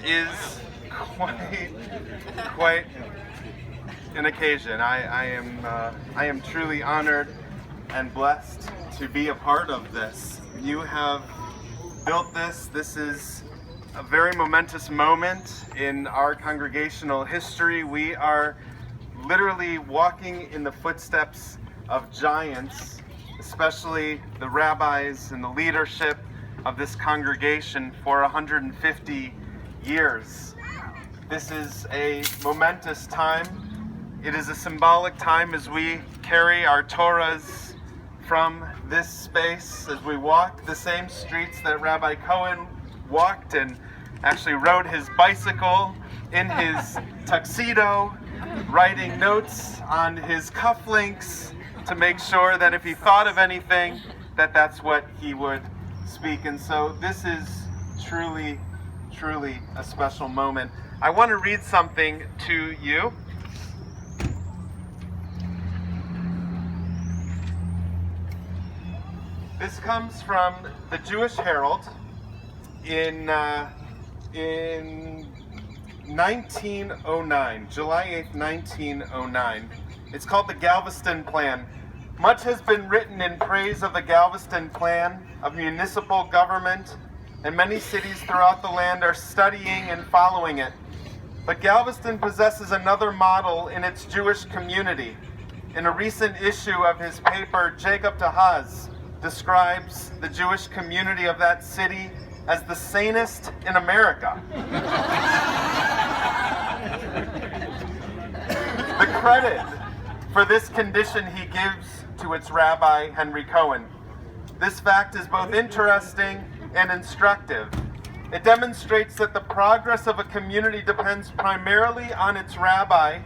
is quite an occasion. I am truly honored and blessed to be a part of this. You have built this. This is a very momentous moment in our congregational history. We are literally walking in the footsteps of giants, especially the rabbis and the leadership of this congregation for 150 years. This is a momentous time. It is a symbolic time as we carry our Torahs from this space, as we walk the same streets that Rabbi Cohen walked and actually rode his bicycle in his tuxedo, writing notes on his cufflinks to make sure that if he thought of anything, that's what he would speak. And so this is truly a special moment. I want to read something to you. This comes from the Jewish Herald in 1909, July 8th, 1909. It's called the Galveston Plan. Much has been written in praise of the Galveston Plan of municipal government, and many cities throughout the land are studying and following it. But Galveston possesses another model in its Jewish community. In a recent issue of his paper, Jacob Tahaz describes the Jewish community of that city as the sanest in America. The credit for this condition he gives to its Rabbi Henry Cohen. This fact is both interesting and instructive. It demonstrates that the progress of a community depends primarily on its rabbi,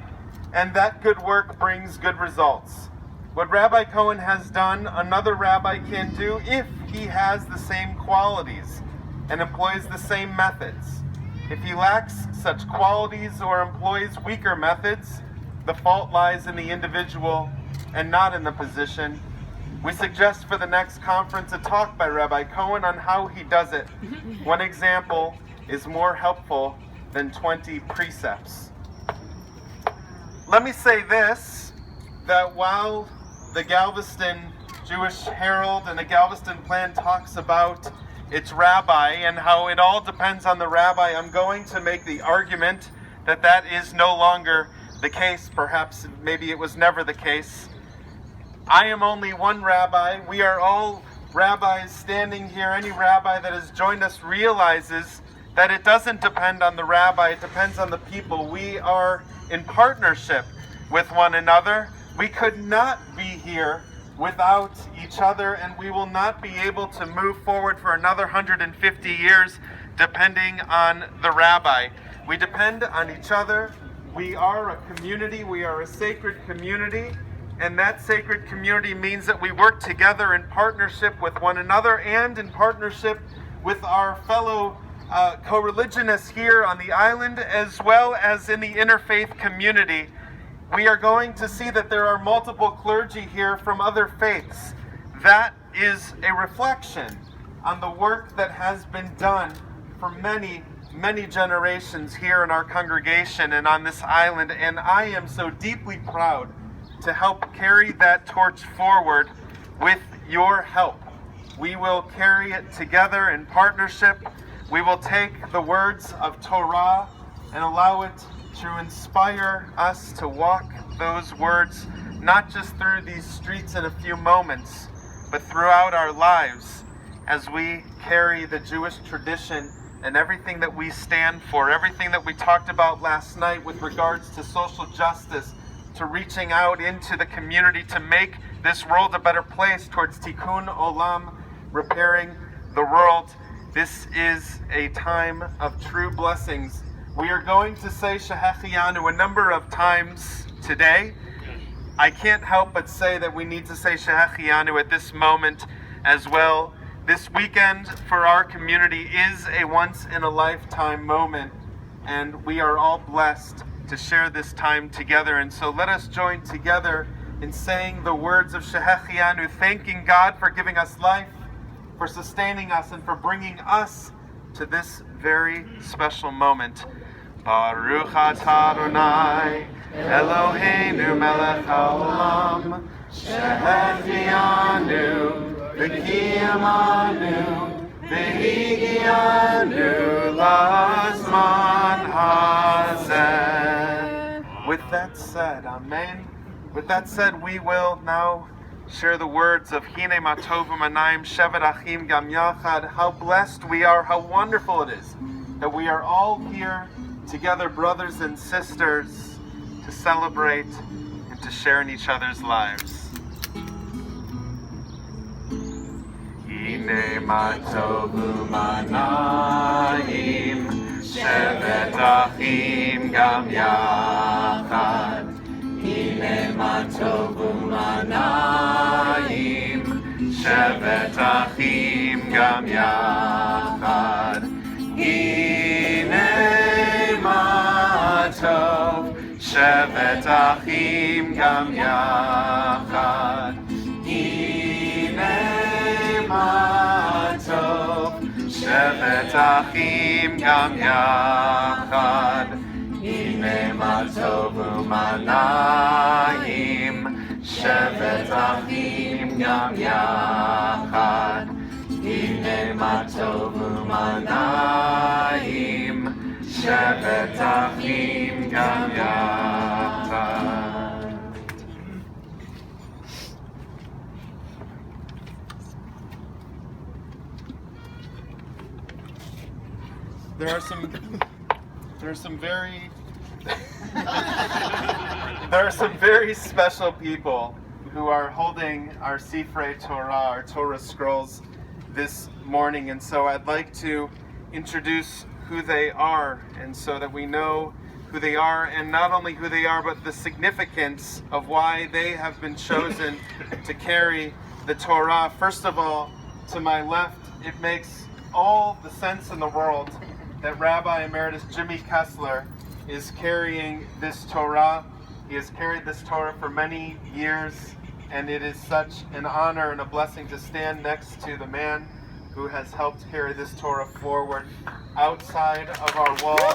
and that good work brings good results. What Rabbi Cohen has done, another rabbi can do if he has the same qualities and employs the same methods. If he lacks such qualities or employs weaker methods, the fault lies in the individual and not in the position. We suggest for the next conference a talk by Rabbi Cohen on how he does it. One example is more helpful than 20 precepts. Let me say this, that while the Galveston Jewish Herald and the Galveston Plan talks about its rabbi and how it all depends on the rabbi, I'm going to make the argument that that is no longer the case. Perhaps maybe it was never the case. I am only one rabbi. We are all rabbis standing here. Any rabbi that has joined us realizes that it doesn't depend on the rabbi, it depends on the people. We are in partnership with one another. We could not be here without each other, and we will not be able to move forward for another 150 years depending on the rabbi. We depend on each other. We are a community. We are a sacred community, and that sacred community means that we work together in partnership with one another and in partnership with our fellow co-religionists here on the island, as well as in the interfaith community. We are going to see that there are multiple clergy here from other faiths. That is a reflection on the work that has been done for many generations here in our congregation and on this island, and I am so deeply proud to help carry that torch forward with your help. We will carry it together in partnership. We will take the words of Torah and allow it to inspire us to walk those words, not just through these streets in a few moments, but throughout our lives as we carry the Jewish tradition and everything that we stand for, everything that we talked about last night with regards to social justice, to reaching out into the community to make this world a better place towards tikkun olam, repairing the world. This is a time of true blessings. We are going to say Shehechianu a number of times today. I can't help but say that we need to say Shehechianu at this moment as well. This weekend for our community is a once-in-a-lifetime moment, and we are all blessed to share this time together. And so let us join together in saying the words of Shehechianu, thanking God for giving us life, for sustaining us, and for bringing us to this very special moment. Baruch atah Adonai, Eloheinu melech haolam, shehechianu, v'kiyamanu, v'higianu lazman hazeh. With that said, amen. With that said, we will now share the words of Hine ma tov u'manayim shevet achim gam yachad. How blessed we are, how wonderful it is that we are all here together, brothers and sisters, to celebrate and to share in each other's lives. Hine ma tov u'manayim shevet achim gam yachad. Hine ma tov u'manayim shevet achim gam yachad. Hine ma tov shevet achim gam yachad. Hine ma tov shevet achim gam yachad. Hine ma tov u'manayim shevet achim gam yachad. Hine ma tov u'manayim shevet achim gam yachad. There are some very special people who are holding our Sifrei Torah, our Torah scrolls, this morning, and so I'd like to introduce who they are, and so that we know who they are, and not only who they are, but the significance of why they have been chosen to carry the Torah. First of all, to my left, it makes all the sense in the world that Rabbi Emeritus Jimmy Kessler is carrying this Torah. He has carried this Torah for many years, and it is such an honor and a blessing to stand next to the man who has helped carry this Torah forward outside of our walls.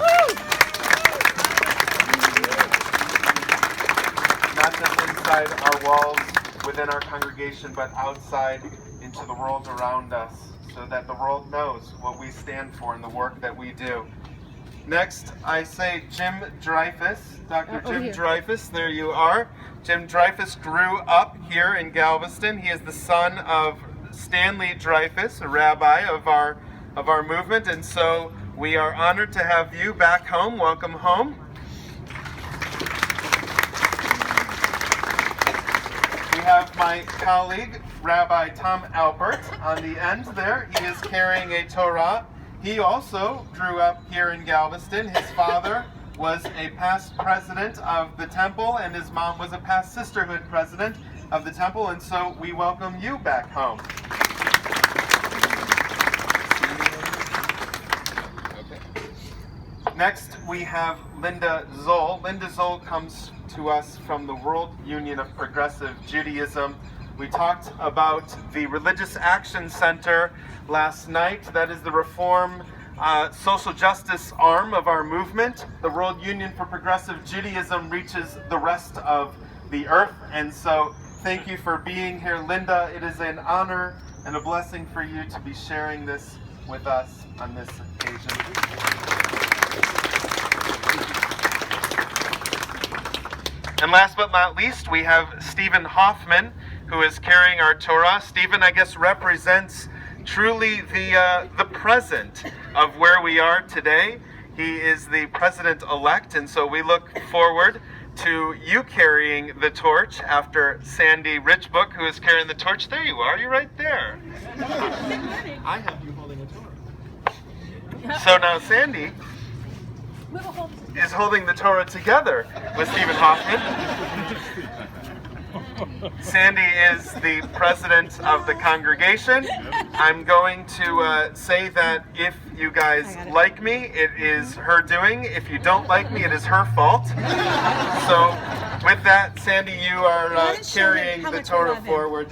Not just inside our walls within our congregation, but outside into the world around us, so that the world knows what we stand for and the work that we do. Next, I say Jim Dreyfus, Dr. Jim Dreyfus, there you are. Jim Dreyfus grew up here in Galveston. He is the son of Stanley Dreyfus, a rabbi of our movement, and so we are honored to have you back home. Welcome home. We have my colleague, Rabbi Tom Albert, on the end there. He is carrying a Torah. He also grew up here in Galveston. His father was a past president of the temple, and his mom was a past sisterhood president of the temple, and so we welcome you back home. Next, we have Linda Zoll. Linda Zoll comes to us from the World Union of Progressive Judaism. We talked about the Religious Action Center last night. That is the Reform social justice arm of our movement. The World Union for Progressive Judaism reaches the rest of the earth. And so thank you for being here, Linda. It is an honor and a blessing for you to be sharing this with us on this occasion. And last but not least, we have Stephen Hoffman, who is carrying our Torah. Stephen, I guess, represents truly the present of where we are today. He is the president-elect, and so we look forward to you carrying the torch after Sandy Richbook, who is carrying the torch. There you are. You're right there. I have you holding a Torah. So now Sandy is holding the Torah together with Stephen Hoffman. Sandy is the president of the congregation. I'm going to say that if you guys like me, it is her doing. If you don't like me, it is her fault. So with that, Sandy, you are carrying the Torah forward.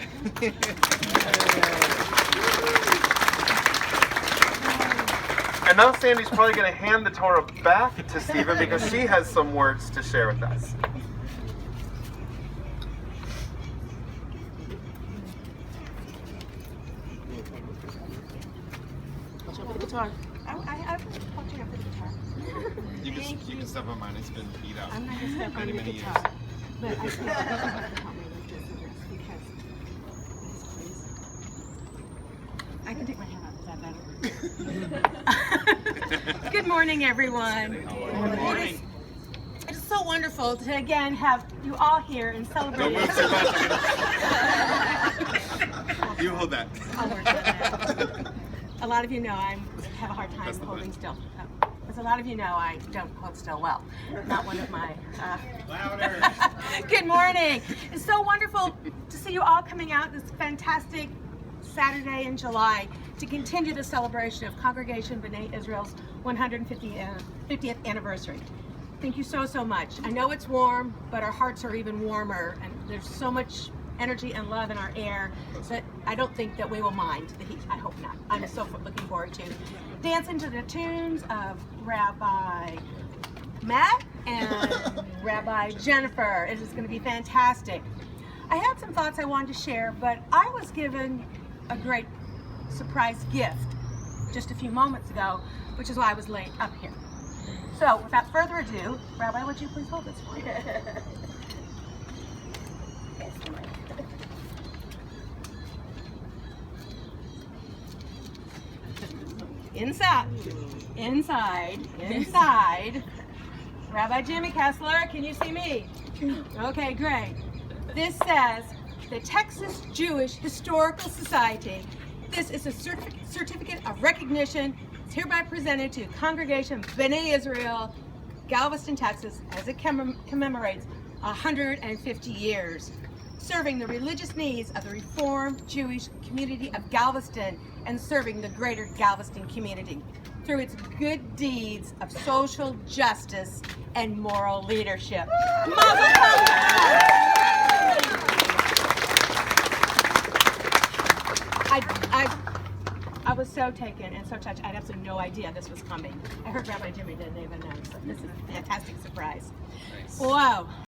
And And now Sandy's probably going to hand the Torah back to Stephen because she has some words to share with us. Watch out for the guitar. I'm watching out for the guitar. You can step on mine. It's been beat up. I'm not going to step on the many guitar. years. But I think I have to help me with this and this because please. I can take my hat off. Is that better? Good morning, everyone. Good morning. It is so wonderful to again have you all here and celebrate. Don't move too much. You hold that. I'll work on that. A lot of you know I have a hard time That's the holding point. still. As a lot of you know, I don't hold still well. Not one of my... Louder. Good morning. It's so wonderful to see you all coming out this fantastic Saturday in July to continue the celebration of Congregation B'nai Israel's 150th anniversary. Thank you so, so much. I know it's warm, but our hearts are even warmer, and there's so much energy and love in our air that I don't think that we will mind the heat. I hope not. I'm so looking forward to dancing to the tunes of Rabbi Matt and Rabbi Jennifer. It is going to be fantastic. I had some thoughts I wanted to share, but I was given a great surprise gift just a few moments ago, which is why I was late up here. So without further ado, Rabbi, would you please hold this for me? Inside. Rabbi Jimmy Kessler, can you see me? Okay, great. This says the Texas Jewish Historical Society. This is a certificate of recognition. It's hereby presented to Congregation B'nai Israel, Galveston, Texas, as it commemorates 150 years, serving the religious needs of the Reformed Jewish community of Galveston and serving the greater Galveston community through its good deeds of social justice and moral leadership. Mazel tov! I was so taken and so touched. I had absolutely no idea this was coming. I heard Rabbi Jimmy didn't even know. So this is a fantastic surprise. Nice. Wow.